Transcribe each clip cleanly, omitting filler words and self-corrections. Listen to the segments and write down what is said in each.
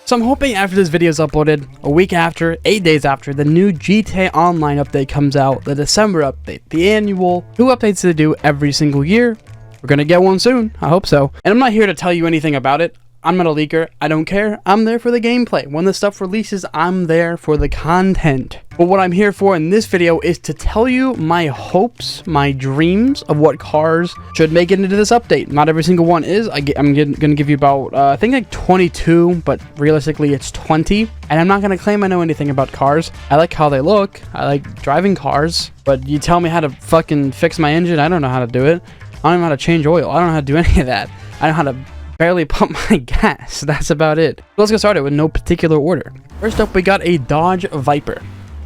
So I'm hoping after this video is uploaded, a week after, 8 days after, the new GTA Online update comes out, the December update, the annual, new updates they do every single year. We're gonna get one soon, I hope so. And I'm not here to tell you anything about it. I'm not a leaker, I don't care, I'm there for the gameplay. When the stuff releases, I'm there for the content. But what I'm here for in this video is to tell you my hopes, my dreams of what cars should make it into this update. Not every single one is. I'm gonna give you about, I think like 22, but realistically it's 20. And I'm not gonna claim I know anything about cars. I like how they look, I like driving cars, but you tell me how to fucking fix my engine, I don't know how to do it. I don't even know how to change oil, I don't know how to do any of that. I know how to barely pump my gas. That's about it. Let's get started with no particular order. First up, we got a Dodge Viper.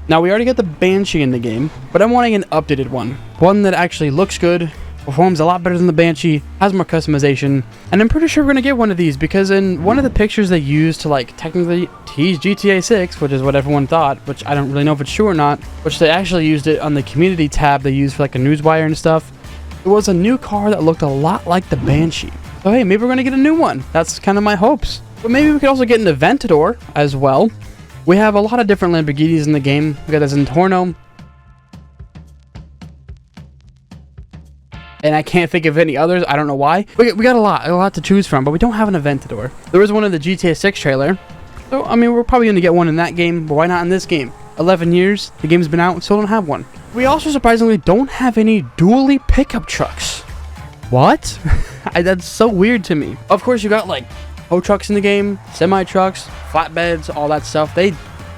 Now, we already got the Banshee in the game, but I'm wanting an updated one. One that actually looks good, performs a lot better than the Banshee, has more customization, and I'm pretty sure we're going to get one of these because in one of the pictures they used to like technically tease GTA 6, which is what everyone thought, which I don't really know if it's true or not, which they actually used it on the community tab they used for like a newswire and stuff. It was a new car that looked a lot like the Banshee. So hey, maybe we're going to get a new one. That's kind of my hopes. But maybe we could also get an Aventador as well. We have a lot of different Lamborghinis in the game. We got the Zentorno. And I can't think of any others. I don't know why. We got a lot to choose from, but we don't have an Aventador. There was one in the GTA 6 trailer. So, I mean, we're probably going to get one in that game, but why not in this game? 11 years, the game's been out, still don't have one. We also surprisingly don't have any dually pickup trucks. What? That's so weird to me. Of course, you got like tow trucks in the game, semi trucks, flatbeds, all that stuff. I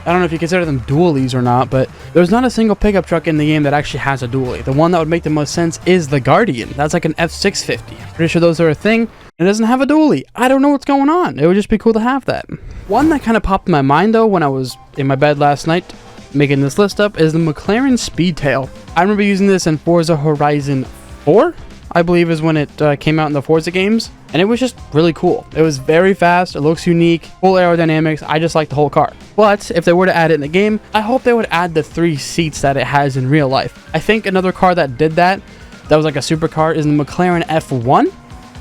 don't know if you consider them dualies or not, but there's not a single pickup truck in the game that actually has a dually. The one that would make the most sense is the Guardian. That's like an F650. Pretty sure those are a thing. It doesn't have a dually. I don't know what's going on. It would just be cool to have that. One that kind of popped in my mind though when I was in my bed last night making this list up is the McLaren Speedtail. I remember using this in Forza Horizon 4. I believe is when it came out in the Forza games, and it was just really cool. It was very fast, it looks unique, full aerodynamics. I just like the whole car. But if they were to add it in the game, I hope they would add the 3 seats that it has in real life. I think another car that did that was like a supercar, is the McLaren F1,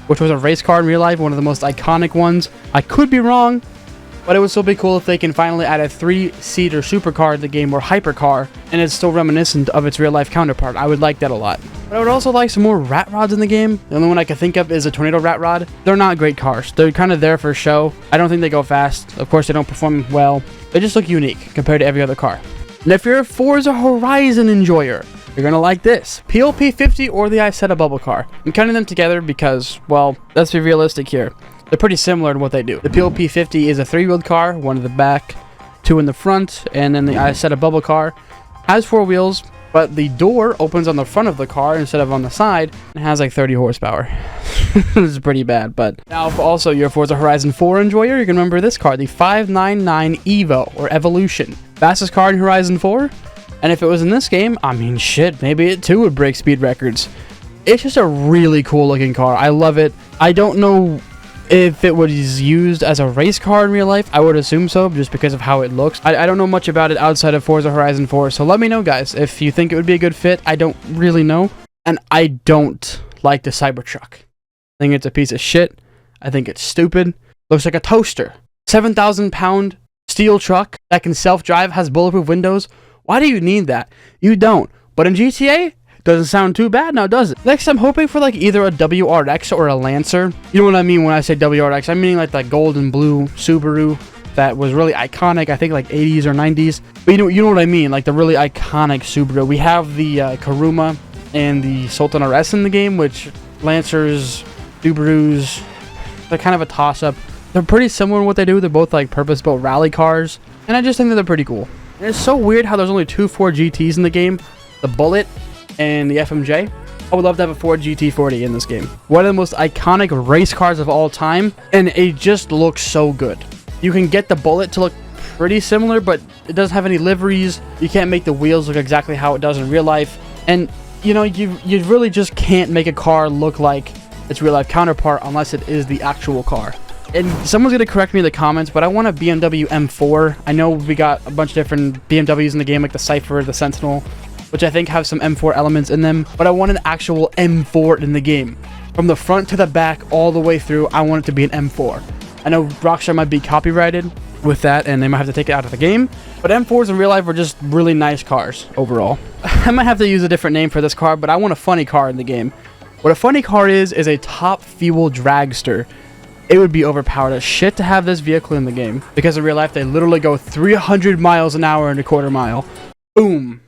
which was a race car in real life, one of the most iconic ones. I could be wrong, but it would still be cool if they can finally add a 3-seater supercar in the game, or hypercar, and it's still reminiscent of its real-life counterpart. I would like that a lot. But I would also like some more rat rods in the game. The only one I can think of is a Tornado rat rod. They're not great cars. They're kind of there for show. I don't think they go fast. Of course, they don't perform well. They just look unique compared to every other car. And if you're a Forza Horizon enjoyer, you're going to like this. PLP50 or the Isetta bubble car. I'm counting them together because, well, let's be realistic here. They're pretty similar in what they do. The PLP50 is a 3-wheeled car, 1 in the back, 2 in the front, and then the Isetta bubble car has 4 wheels, but the door opens on the front of the car instead of on the side, and has like 30 horsepower. This is pretty bad, but now if also you're a Forza Horizon 4 enjoyer, you can remember this car, the 599 Evo, or Evolution. Fastest car in Horizon 4, and if it was in this game, I mean shit, maybe it too would break speed records. It's just a really cool looking car. I love it. I don't know if it was used as a race car in real life. I would assume so, just because of how it looks. I don't know much about it outside of Forza Horizon 4, so let me know, guys, if you think it would be a good fit. I don't really know, and I don't like the Cybertruck. I think it's a piece of shit. I think it's stupid. Looks like a toaster. 7,000-pound steel truck that can self-drive, has bulletproof windows. Why do you need that? You don't. But in GTA, doesn't sound too bad now, does it? Next, I'm hoping for like either a WRX or a Lancer. You know what I mean when I say WRX? I'm meaning like the gold and blue Subaru that was really iconic. I think like 80s or 90s. But you know what I mean? Like the really iconic Subaru. We have the Karuma and the Sultan RS in the game, which Lancers, Subarus, they're kind of a toss-up. They're pretty similar in what they do. They're both like purpose-built rally cars, and I just think that they're pretty cool. And it's so weird how there's only 2 Ford GTs in the game. The Bullet and the FMJ. I would love to have a Ford GT40 in this game. One of the most iconic race cars of all time, and it just looks so good. You can get the Bullet to look pretty similar, but it doesn't have any liveries. You can't make the wheels look exactly how it does in real life, and you know, you really just can't make a car look like its real life counterpart unless it is the actual car. And someone's going to correct me in the comments, but I want a BMW M4. I know we got a bunch of different BMWs in the game, like the Cypher, the Sentinel, which I think have some M4 elements in them, but I want an actual M4 in the game. From the front to the back, all the way through, I want it to be an M4. I know Rockstar might be copyrighted, with that, and they might have to take it out of the game. But M4s in real life are just really nice cars overall. I might have to use a different name for this car, but I want a funny car in the game. What a funny car is a top fuel dragster. It would be overpowered as shit to have this vehicle in the game, because in real life they literally go 300 miles an hour in a quarter mile. Boom.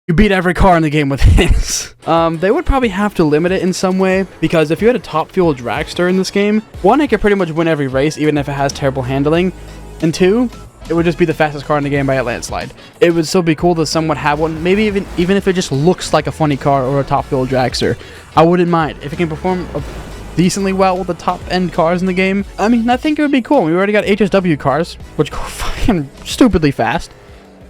You beat every car in the game with this. They would probably have to limit it in some way, because if you had a top fuel dragster in this game, one, it could pretty much win every race, even if it has terrible handling, and two, it would just be the fastest car in the game by a landslide. It would still be cool to somewhat have one, maybe even if it just looks like a funny car or a top fuel dragster. I wouldn't mind. If it can perform decently well with the top end cars in the game, I mean, I think it would be cool. We already got HSW cars, which go fucking stupidly fast.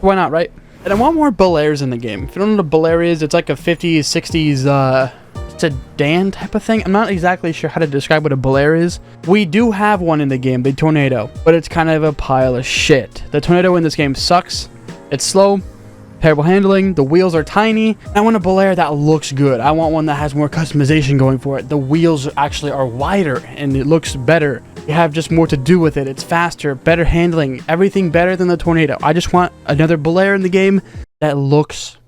Why not, right? And I want more Bel Airs in the game. If you don't know what a Bel Air is, it's like a 50s, 60s sedan type of thing. I'm not exactly sure how to describe what a Bel Air is. We do have one in the game, the Tornado, but it's kind of a pile of shit. The Tornado in this game sucks. It's slow, terrible handling, the wheels are tiny. I want a Bel Air that looks good. I want one that has more customization going for it. The wheels actually are wider and it looks better. You have just more to do with it. It's faster, better handling, everything better than the Tornado. I just want another Bel Air in the game that looks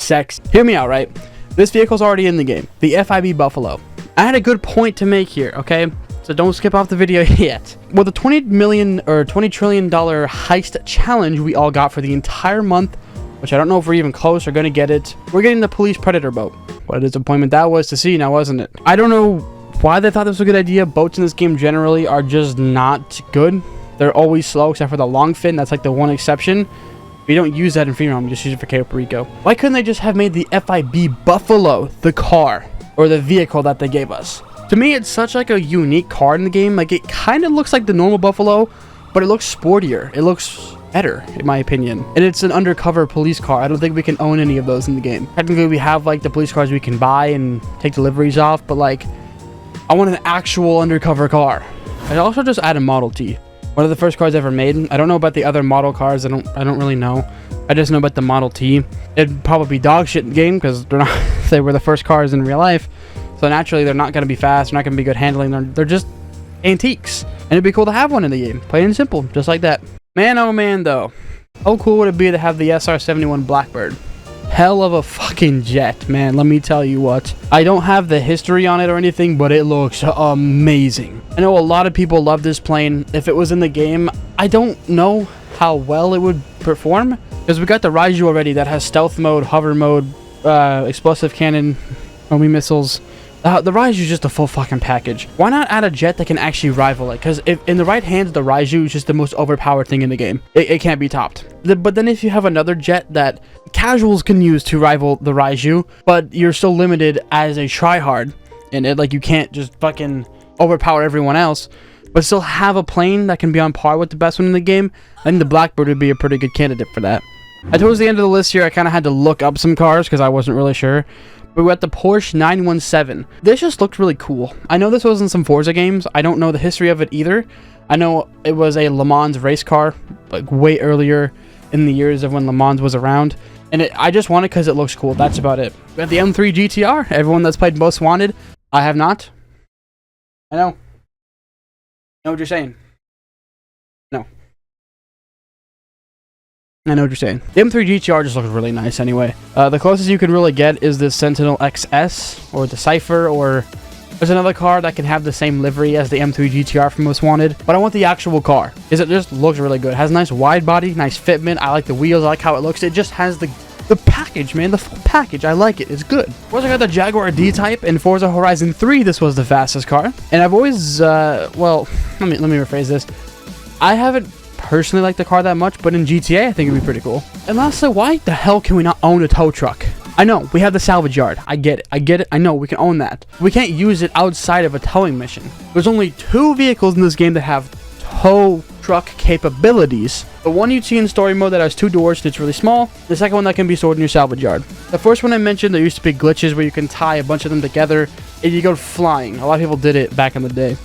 sexy. Hear me out, right? This vehicle's already in the game, the FIB Buffalo. I had a good point to make here, okay? So don't skip off the video yet. Well, the $20 trillion heist challenge we all got for the entire month, which I don't know if we're even close or gonna get it. We're getting the police predator boat. What a disappointment that was to see now, wasn't it? I don't know why they thought this was a good idea. Boats in this game generally are just not good. They're always slow except for the long fin. That's like the one exception. We don't use that in free roam, just use it for Puerto Rico. Why couldn't they just have made the FIB Buffalo the car or the vehicle that they gave us? To me, it's such like a unique car in the game. Like, it kind of looks like the normal Buffalo, but it looks sportier. It looks better, in my opinion. And it's an undercover police car. I don't think we can own any of those in the game. Technically, we have like the police cars we can buy and take deliveries off, but like, I want an actual undercover car. I also just added Model T. One of the first cars ever made. I don't know about the other model cars. I don't really know. I just know about the Model T. It'd probably be dog shit in the game because they're not. They were the first cars in real life, so naturally they're not going to be fast. They're not going to be good handling. They're just antiques, and it'd be cool to have one in the game, plain and simple, just like that. Man, oh man, though, how cool would it be to have the SR-71 Blackbird? Hell of a fucking jet, man, let me tell you what. I don't have the history on it or anything, but it looks amazing. I know a lot of people love this plane. If it was in the game, I don't know how well it would perform, because we got the Raiju already that has stealth mode, hover mode, explosive cannon, homing missiles. The Raiju is just a full fucking package. Why not add a jet that can actually rival it? Because if in the right hands, the Raiju is just the most overpowered thing in the game. It can't be topped. But then if you have another jet that casuals can use to rival the Raiju, but you're still limited as a tryhard in it, like you can't just fucking overpower everyone else, but still have a plane that can be on par with the best one in the game, I think the Blackbird would be a pretty good candidate for that. Towards the end of the list here, I kind of had to look up some cars because I wasn't really sure. We were at the Porsche 917. This just looked really cool. I know this wasn't some Forza games. I don't know the history of it either. I know it was a Le Mans race car, like way earlier in the years of when Le Mans was around. And I just want it because it looks cool. That's about it. We got the M3 GTR. Everyone that's played Most Wanted. I have not. I know. I know what you're saying. No. I know what you're saying. The M3 GTR just looks really nice anyway. The closest you can really get is the Sentinel XS or the Cypher, or there's another car that can have the same livery as the M3 GTR from Most Wanted. But I want the actual car because it just looks really good. It has a nice wide body, nice fitment. I like the wheels. I like how it looks. It just has the package, man. The full package. I like it. It's good. Of course, I got the Jaguar D-Type. In Forza Horizon 3, this was the fastest car. And I've always, well, let me rephrase this. I haven't personally like the car that much, but in GTA I think it'd be pretty cool. And lastly, why the hell can we not own a tow truck? I know we have the salvage yard, I get it, I know we can own that. We can't use it outside of a towing mission. There's only 2 vehicles in this game that have tow truck capabilities. The one you see in story mode that has 2 doors and it's really small. The second one that can be stored in your salvage yard. The first one I mentioned, there used to be glitches where you can tie a bunch of them together and you go flying. A lot of people did it back in the day.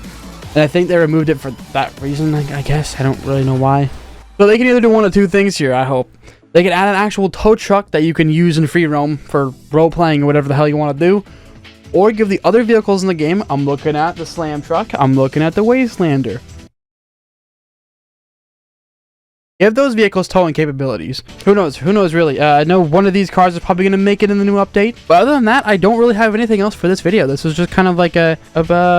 And I think they removed it for that reason, I guess. I don't really know why. So they can either do one of 2 things here, I hope. They can add an actual tow truck that you can use in free roam for role-playing or whatever the hell you want to do. Or give the other vehicles in the game. I'm looking at the Slam Truck. I'm looking at the Wastelander. If those vehicles towing capabilities, who knows? Who knows really? I know one of these cars is probably going to make it in the new update. But other than that, I don't really have anything else for this video. This was just kind of like a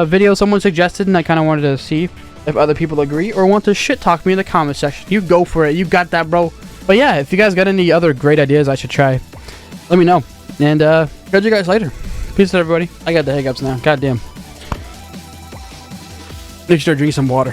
video someone suggested, and I kind of wanted to see if other people agree or want to shit talk me in the comment section. You go for it. You got that, bro. But yeah, if you guys got any other great ideas I should try, let me know. And catch you guys later. Peace out, everybody. I got the hiccups now. Goddamn. Make sure to drink some water.